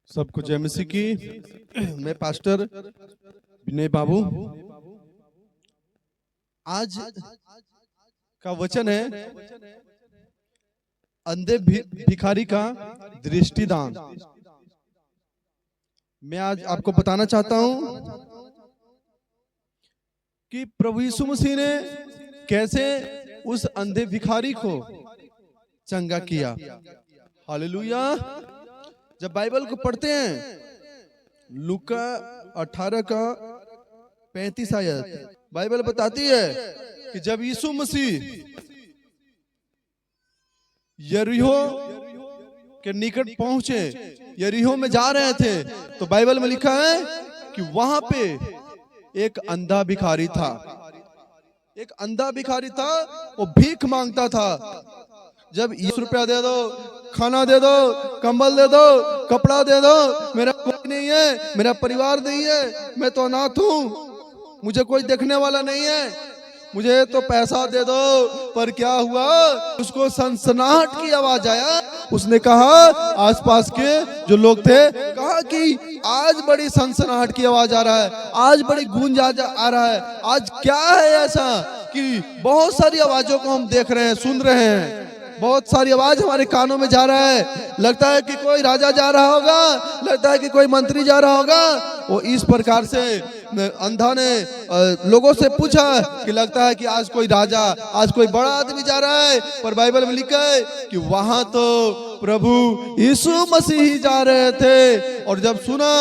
सबको जय मसीह की। मैं पास्टर विनय बाबू। आज का वचन है अंधे भिखारी का दृष्टिदान। मैं आज आपको बताना चाहता हूं कि प्रभु यीशु मसीह ने कैसे उस अंधे भिखारी को चंगा किया। हालेलुया। जब बाइबल को पढ़ते हैं लूका 18 का 35 आयत, बाइबल बताती है कि जब यीशु मसीह यरीहो के निकट पहुंचे, यरीहो में जा रहे थे, तो बाइबल में लिखा है कि वहां पे एक अंधा भिखारी था। एक अंधा भिखारी था, वो भीख मांगता था। जब 20 रुपया दे दो, खाना दे दो, कंबल दे दो, कपड़ा दे दो, मेरा कोई नहीं है, मेरा परिवार नहीं है, मैं तो अनाथ हूं, मुझे कोई देखने वाला नहीं है, मुझे तो पैसा दे दो। पर क्या हुआ, उसको सनसनाहट की आवाज आया। उसने कहा, आसपास के जो लोग थे, कहा कि आज बड़ी सनसनाहट की आवाज आ रहा है, आज बड़ी गूंज आ रहा है। आज क्या है ऐसा कि बहुत सारी आवाजों को हम देख रहे हैं, सुन रहे हैं, बहुत सारी आवाज हमारे कानों में जा रहा है। लगता है कि कोई राजा जा रहा होगा, लगता है कि कोई मंत्री जा रहा होगा। वो इस प्रकार से अंधा ने लोगों से पूछा कि लगता है कि आज कोई राजा, आज कोई बड़ा आदमी जा रहा है। पर बाइबल में लिखा है कि वहां तो प्रभु यीशु मसीह ही जा रहे थे। और जब सुना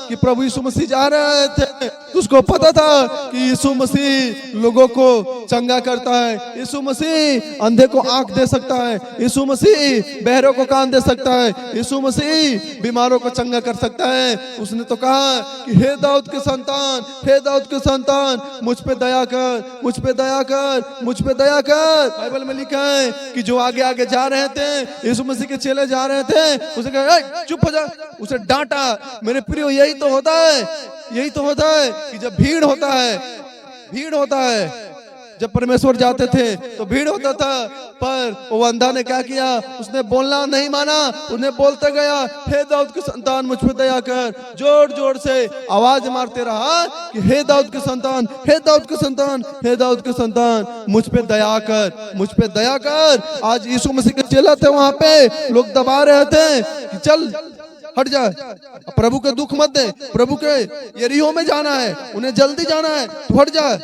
कि प्रभु यीशु मसीह जा रहे थे, तो उसको पता था कि यीशु मसीह लोगों को चंगा करता है, यीशु मसीह अंधे को आंख दे सकता है, यीशु मसीह बहरों को कान दे सकता है, यीशु मसीह बीमारों को चंगा कर सकता है। उसने तो कहा कि हे दाऊद के संतान, हे दाऊद के संतान, मुझ पे दया कर, मुझ पे दया कर, मुझ पे दया कर। बाइबल में लिखा है कि जो आगे आगे जा रहे थे, यीशु मसीह के चेले जा रहे थे, उसे कहा चुप हो जा, उसे डांटा। मेरे प्रियो, यही तो होता है, यही तो होता है कि जब भीड़ होता है, भीड़ होता है। जब परमेश्वर जाते थे तो भीड़ होता था, पर वो अंधा ने क्या किया, उसने बोलना नहीं माना। उसने बोलते गया, हे दाऊद के संतान, मुझ पे दया कर। जोर जोर से आवाज मारते रहा कि हे दाऊद के संतान, हे दाऊद के संतान, हे दाऊद के संतान, मुझ पे दया कर, मुझ पे दया कर। आज यीशु मसीह के चेला थे, वहां पे लोग दबा रहे थे कि चल हट जा, प्रभु के दुख मत दे, प्रभु के यरीहो में जाना है, उन्हें जल्दी जाना है, तू हट जा,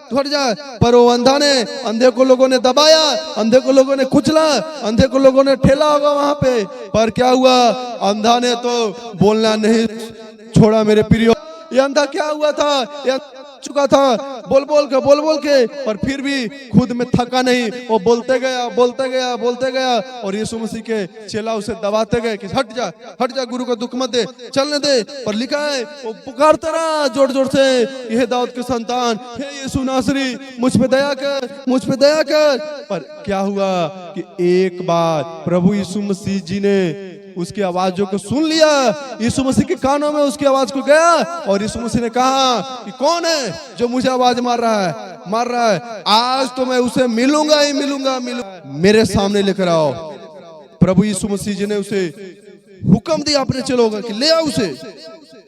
तू हट जा। पर वो अंधा ने, अंधे को लोगों ने दबाया, अंधे को लोगों ने कुचला, अंधे को लोगों ने ठेला होगा वहां पे। पर क्या हुआ, अंधा ने तो बोलना नहीं छोड़ा। मेरे प्रियो, ये अंधा क्या हुआ था, ये चुका था बोल बोल के, पर फिर भी खुद में थका नहीं। वो बोलते गया, बोलते गया, बोलते गया। और यीशु मसीह के चेला उसे दबाते गए कि हट जा, हट जा, गुरु को दुख मत दे, चलने दे। पर लिखा है वो पुकारता रहा जोर जोर से, हे दाऊद के संतान, हे यीशु नासरी, मुझ पे दया कर, मुझ पे दया कर। पर क्या हुआ कि एक बार प्रभु यीशु मसीह जी ने उसकी आवाजों को सुन लिया। यीशु मसीह के कानों में उसकी आवाज को गया, और यीशु मसीह ने कहा कि कौन है जो मुझे आवाज मार रहा है, मार रहा है। आज तो मैं उसे मिलूंगा ही मिलूंगा, मेरे सामने लेकर आओ। प्रभु यीशु मसीह जी ने उसे हुक्म दिया अपने चेलों का कि ले आओ उसे।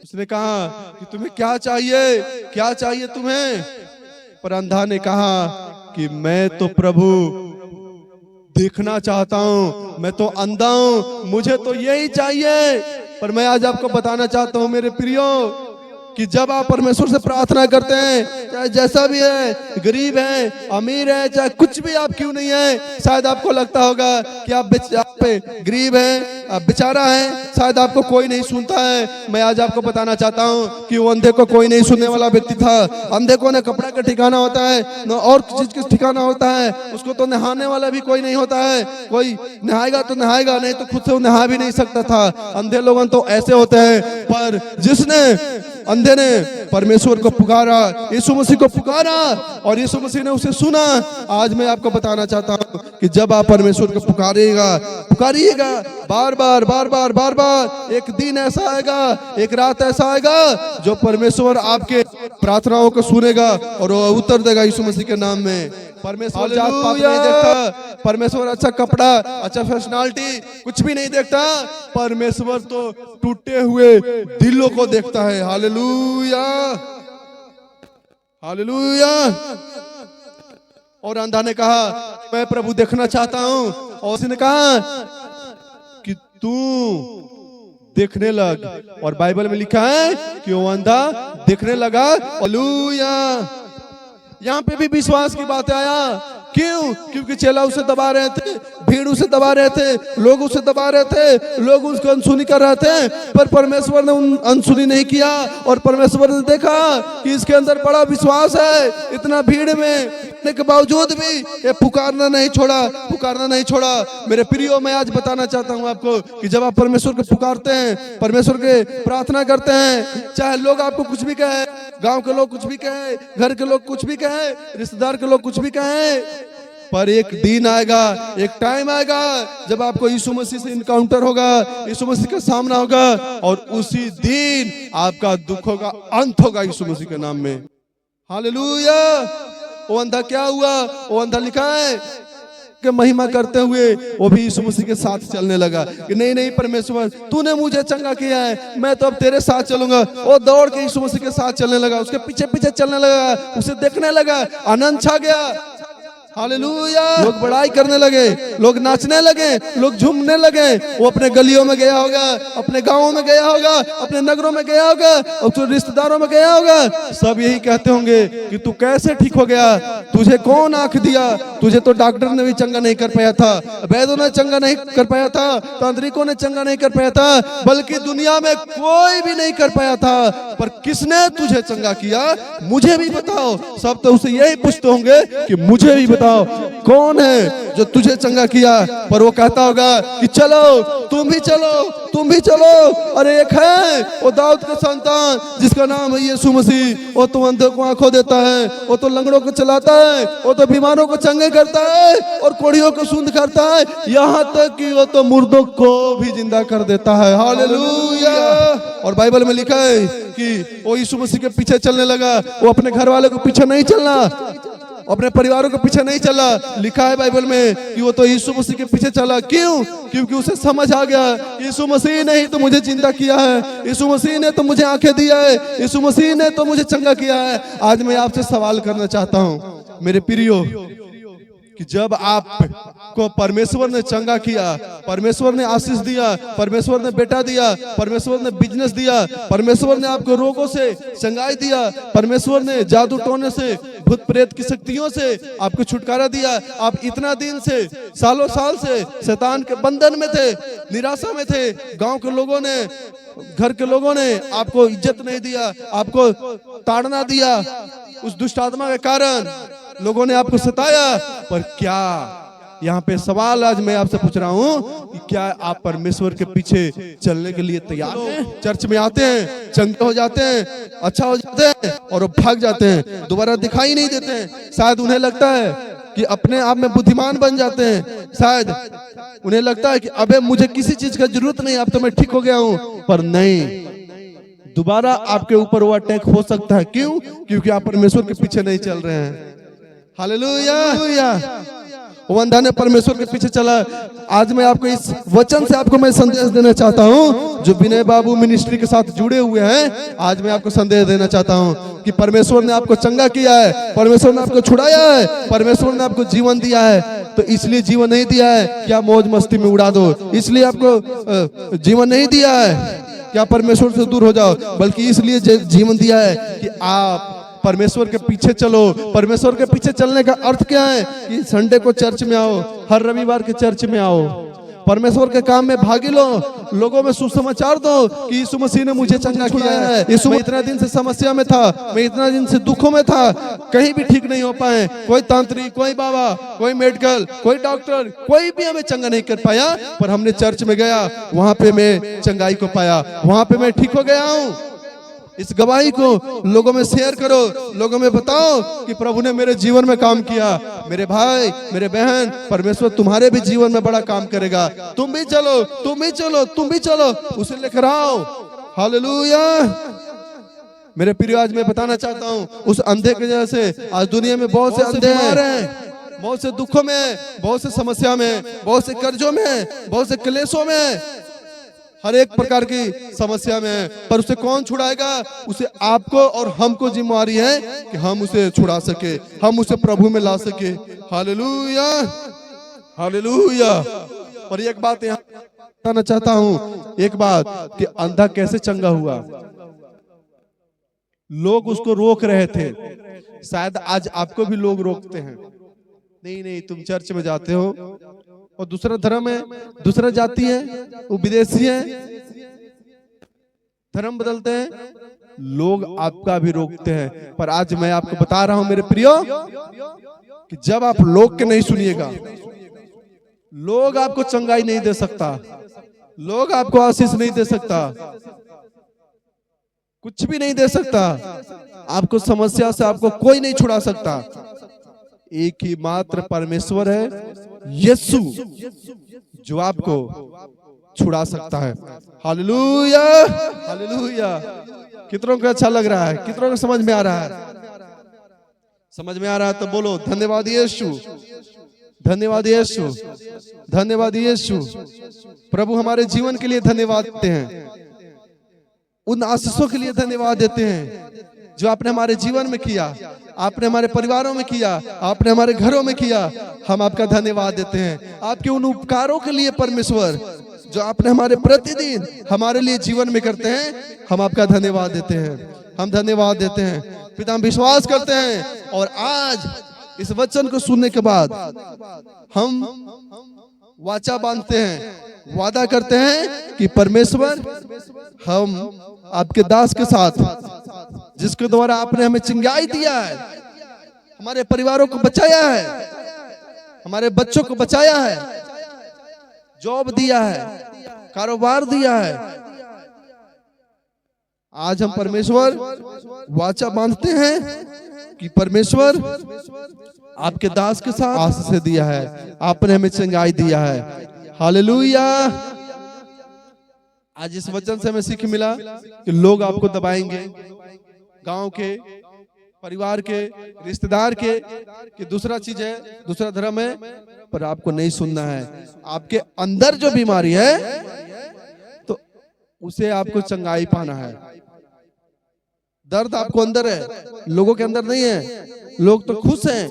उसने कहा कि तुम्हें क्या चाहिए, क्या चाहिए तुम्हें। पर अंधा ने कहा कि मैं तो प्रभु देखना चाहता हूं, मैं तो अंधा हूं, मुझे तो यही चाहिए। पर मैं आज आपको बताना चाहता हूं मेरे प्रियो कि जब आप परमेश्वर से प्रार्थना करते हैं, चाहे जैसा भी है, गरीब है, अमीर है, चाहे कुछ भी आप क्यों नहीं है, शायद आपको लगता होगा कि आप पे गरीब हैं, आप बेचारा हैं, शायद आपको कोई नहीं सुनता है। मैं आज आपको बताना चाहता हूं कि वो अंधे को कोई नहीं सुनने वाला व्यक्ति था। अंधे को न कपड़ा का ठिकाना होता है, न और चीज का ठिकाना होता है। उसको तो नहाने वाला भी कोई नहीं होता है। कोई नहाएगा तो नहाएगा, नहीं तो खुद से वो नहा भी नहीं सकता था। अंधे लोग तो ऐसे होते हैं। पर जिसने, अंधे ने परमेश्वर को पुकारा, यीशु मसीह को पुकारा और यीशु मसीह ने उसे सुना। आज मैं आपको बताना चाहता हूँ कि जब आप परमेश्वर को पुकारिएगा बार बार बार बार बार बार, एक दिन ऐसा आएगा, एक रात ऐसा आएगा जो परमेश्वर आपके प्रार्थनाओं को सुनेगा और वो उत्तर देगा यीशु मसीह के नाम में। परमेश्वर जात पात नहीं देखता, परमेश्वर अच्छा कपड़ा, अच्छा पर्सनालिटी कुछ भी नहीं देखता, परमेश्वर तो टूटे हुए दिलों को देखता है। Hallelujah, hallelujah. और अंधा ने कहा मैं प्रभु देखना चाहता हूं, और उसने कहा कि तू देखने लग, और बाइबल में लिखा है कि वो अंधा देखने लगा। हालेलुया। यहाँ पे भी विश्वास की बात आया। क्यों? क्योंकि चेला उसे दबा रहे थे, भीड़ उसे दबा रहे थे, लोग उसे दबा रहे थे, लोग उसको अनसुनी कर रहे थे, पर परमेश्वर ने अनसुनी नहीं किया। और परमेश्वर ने देखा कि इसके अंदर बड़ा विश्वास है। इतना भीड़ में के बावजूद भी ये पुकारना नहीं छोड़ा। मेरे प्रियो, मैं आज बताना चाहता हूँ आपको कि जब आप परमेश्वर को पुकारते हैं, परमेश्वर के प्रार्थना करते हैं, चाहे लोग आपको कुछ भी कहे, गांव के लोग कुछ भी कहे, घर के लोग कुछ भी कहे, रिश्तेदार के लोग कुछ भी कहे, पर एक दिन आएगा, एक टाइम आएगा जब आपको यीशु मसीह से इनकाउंटर होगा, यीशु मसीह का सामना होगा, और उसी दिन आपका दुखों का अंत होगा यीशु मसीह के नाम में। हालेलुया। वो अंधा क्या हुआ? वो अंधा लिखा है कि महिमा करते हुए वो भी यीशु मसीह के साथ चलने लगा कि नहीं नहीं परमेश्वर, तूने मुझे चंगा किया है, मैं तो अब तेरे साथ चलूंगा। वो दौड़ के यीशु मसीह के साथ चलने लगा, उसके पीछे पीछे चलने लगा, उसे देखने लगा, आनंद छा गया। हालेलुया। लोग बड़ाई करने लगे, लोग नाचने लगे, लोग झूमने लगे। वो अपने गलियों में गया होगा, अपने गांवों में गया होगा, अपने नगरों में गया होगा, और तो रिश्तेदारों में गया होगा। सब यही कहते होंगे कि तू कैसे ठीक हो गया, तुझे कौन आंख दिया, तुझे तो डॉक्टर ने भी चंगा नहीं कर पाया था, वैद्यों ने चंगा नहीं कर पाया था, तांत्रिकों ने चंगा नहीं कर पाया था, बल्कि दुनिया में कोई भी नहीं कर पाया था, पर किसने तुझे चंगा किया, मुझे भी बताओ। सब तो उसे यही पूछते होंगे कि मुझे भी बताओ कौन है जो तुझे चंगा किया। पर वो कहता होगा कि चलो, तुम भी चलो, तुम भी चलो। अरे एक है वो दाऊद का संतान जिसका नाम है यीशु मसीह, वो तो अंधों को आंखों देता है, वो तो लंगड़ों को चलाता है, वो तो बीमारों को चंगे करता है और कोढ़ियों को शुद्ध करता है, यहाँ तक कि वो तो मुर्दों को भी जिंदा कर देता है। हालेलुया। और बाइबल में लिखा है कि वो यीशु मसीह के पीछे चलने लगा। वो अपने घर वाले को पीछे नहीं चलना, अपने परिवारों के पीछे नहीं चला। लिखा है बाइबल में कि वो तो यीशु मसीह के पीछे चला। क्यों? क्योंकि उसे समझ आ गया, यीशु मसीह ने ही तो मुझे जिंदा किया है, यीशु मसीह ने तो मुझे आंखें दिया है, यीशु मसीह ने तो मुझे चंगा किया है। आज मैं आपसे सवाल करना चाहता हूँ मेरे प्रियो, कि जब आपको परमेश्वर ने चंगा किया, परमेश्वर ने आशीष दिया, परमेश्वर ने बेटा दिया, परमेश्वर ने बिजनेस दिया, परमेश्वर ने आपको रोगों से चंगाई दिया, परमेश्वर ने जादू टोने से, भूत प्रेत की शक्तियों से आपको छुटकारा दिया, आप इतना दिन से, सालों साल से शैतान के बंधन में थे, निराशा में थे, गांव के लोगों ने, घर के लोगों ने आपको इज्जत नहीं दिया, आपको ताड़ना दिया, उस दुष्ट आत्मा के कारण लोगों ने आपको सताया। पर क्या, यहाँ पे सवाल आज मैं आपसे पूछ रहा हूँ कि क्या आप परमेश्वर के पीछे चलने के लिए तैयार हैं? चर्च में आते हैं, चंगे हो जाते हैं, अच्छा हो जाते हैं, और वो भाग जाते हैं, दोबारा दिखाई नहीं देते हैं। शायद उन्हें लगता है कि अपने आप में बुद्धिमान बन जाते हैं, शायद उन्हें लगता है कि अबे मुझे किसी चीज का जरूरत नहीं, अब तो मैं ठीक हो गया हूँ। पर नहीं, दोबारा आपके ऊपर वो अटैक हो सकता है। क्यों? क्योंकि आप परमेश्वर के पीछे नहीं चल रहे हैं। हालेलुया। वो अंधा ने परमेश्वर के पीछे चला। आज मैं आपको इस वचन से आपको मैं संदेश देना चाहता हूँ, जो विनय बाबू मिनिस्ट्री के साथ जुड़े हुए हैं, आज मैं आपको संदेश देना चाहता हूँ कि परमेश्वर ने आपको चंगा किया है, परमेश्वर ने आपको छुड़ाया है, परमेश्वर ने आपको जीवन दिया है। तो इसलिए जीवन नहीं दिया है कि आप मौज मस्ती में उड़ा दो, इसलिए आपको जीवन नहीं दिया है कि आप परमेश्वर से दूर हो जाओ, बल्कि इसलिए जीवन दिया है कि आप परमेश्वर के पीछे चलो। परमेश्वर के पीछे चलने का अर्थ क्या है? कि संडे को चर्च में आओ, हर रविवार के चर्च में आओ, परमेश्वर के काम में भागी लो, लोगों में सुसमाचार दो कि यीशु मसीह ने मुझे चंगा किया है। यीशु, मैं इतना दिन से समस्या में था, मैं इतना दिन से दुखों में था, कहीं भी ठीक नहीं हो पाए, कोई तांत्रिक, कोई बाबा, कोई मेडिकल, कोई डॉक्टर, कोई भी हमें चंगा नहीं कर पाया, पर हमने चर्च में गया, वहां पे मैं चंगाई को पाया, वहां पे मैं ठीक हो गया हूँ। इस गवाही को लोगों में शेयर करो, लोगों में बताओ कि प्रभु ने मेरे जीवन में काम किया। मेरे भाई, मेरे बहन, परमेश्वर तुम्हारे भी जीवन में बड़ा काम करेगा। तुम भी चलो, तुम भी चलो, तुम भी चलो, उसे लेकर आओ। हालेलुया। मेरे प्रिय, आज मैं बताना चाहता हूँ, उस अंधे की वजह से आज दुनिया में बहुत से अंधे हैं, बहुत से दुखों में, बहुत से समस्या में, बहुत से कर्जों में, बहुत से क्लेशों में, हर एक प्रकार की समस्या में। पर उसे कौन छुड़ाएगा? उसे आपको और हमको जिम्मेवारी है कि हम उसे छुड़ा सके, हम उसे प्रभु में ला सके। Hallelujah, hallelujah. और एक बात यहाँ बताना चाहता हूँ, एक बात कि अंधा कैसे चंगा हुआ। लोग उसको रोक रहे थे, शायद आज आपको भी लोग रोकते हैं। नहीं नहीं, तुम चर्च में जाते हो और दूसरा धर्म है, दूसरा जाति है, वो विदेशी है, धर्म बदलते हैं, लोग आपका भी रोकते हैं। पर आज मैं आपको बता रहा हूं मेरे प्रियो कि जब आप लोग के नहीं सुनिएगा, लोग आपको चंगाई नहीं दे सकता, लोग आपको आशीष नहीं दे सकता, कुछ भी नहीं दे सकता। आपको समस्या से आपको कोई नहीं छुड़ा सकता। एक ही मात्र परमेश्वर है, यीशु, जो आपको छुड़ा सकता है। Hallelujah, hallelujah. कितनों को अच्छा लग रहा है? कितनों को समझ में आ रहा है? समझ में आ रहा है तो बोलो धन्यवाद यीशु, धन्यवाद यीशु, धन्यवाद यीशु। प्रभु हमारे जीवन के लिए धन्यवाद देते हैं, उन आशीषों के लिए धन्यवाद देते हैं जो आपने हमारे जीवन में किया, आपने हमारे परिवारों में किया, आपने हमारे घरों में किया। हम आपका धन्यवाद देते हैं आपके उन उपकारों के लिए परमेश्वर, जो आपने हमारे प्रतिदिन हमारे लिए जीवन में करते हैं। हम आपका धन्यवाद देते हैं, हम धन्यवाद देते हैं पिता। हम विश्वास करते हैं और आज इस वचन को सुनने के बाद हम वाचा बांधते हैं, वादा करते हैं कि परमेश्वर, हम आपके दास के साथ, जिसके द्वारा आपने हमें चंगाई दिया है, हमारे परिवारों को बचाया है, हमारे बच्चों को बचाया है, जॉब दिया है, कारोबार दिया है, आज हम परमेश्वर वाचा बांधते हैं कि परमेश्वर आपके दास के साथ आशीष दिया है, आपने हमें चंगाई दिया है। हालेलुया। आज इस वचन से हमें सीख मिला कि लोग आपको दबाएंगे, गांव के, परिवार के, रिश्तेदार के, कि दूसरा चीज है, दूसरा धर्म है, पर आपको नहीं सुनना है। आपके अंदर जो बीमारी है तो उसे आपको चंगाई पाना है। दर्द आपको अंदर है, लोगों के अंदर नहीं है। लोग तो खुश हैं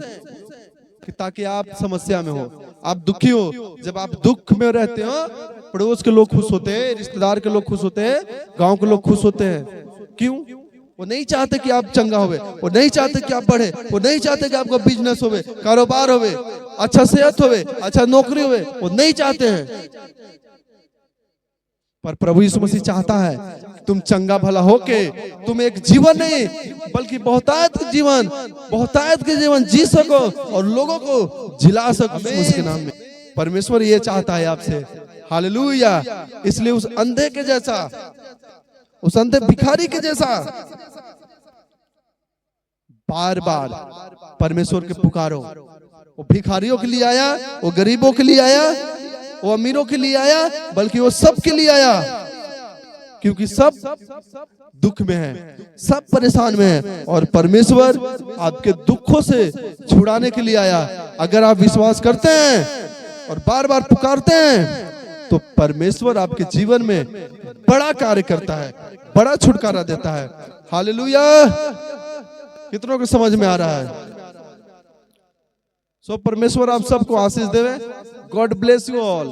कि ताकि आप समस्या में हो, आप दुखी हो। जब आप दुख में रहते हो, पड़ोस के लोग खुश होते हैं, रिश्तेदार के लोग खुश होते हैं, गांव के लोग खुश होते हैं। क्यों? वो नहीं चाहते कि आप चंगा होवे, वो नहीं चाहते कि आप बढ़े, वो नहीं चाहते कि आपका बिजनेस होवे, कारोबार होवे, अच्छा सेहत होवे, अच्छा नौकरी होवे, वो नहीं चाहते हैं। पर प्रभु यीशु मसीह चाहता है तुम चंगा भला होके तुम एक जीवन नहीं बल्कि बहुतायत जीवन, बहुतायत के जीवन जी सको और लोगों को जिला सको उसके नाम में। परमेश्वर ये चाहता है आपसे। हालेलुया। इसलिए उस अंधे के जैसा, उस अंधे भिखारी के जैसा बार बार परमेश्वर के पुकारो। वो भिखारियों के लिए आया, वो गरीबों के लिए आया, वो अमीरों के लिए आया, बल्कि वो सब के लिए आया, क्योंकि सब दुख में है, सब परेशान में है और परमेश्वर आपके दुखों से छुड़ाने के लिए आया। अगर आप विश्वास करते हैं और बार बार पुकारते हैं तो परमेश्वर आपके जीवन में बड़ा कार्य करता है, बड़ा छुटकारा देता है। हालेलुया। कितनों को समझ में आ रहा है? सो परमेश्वर आप सबको आशीष देवे। God bless you all.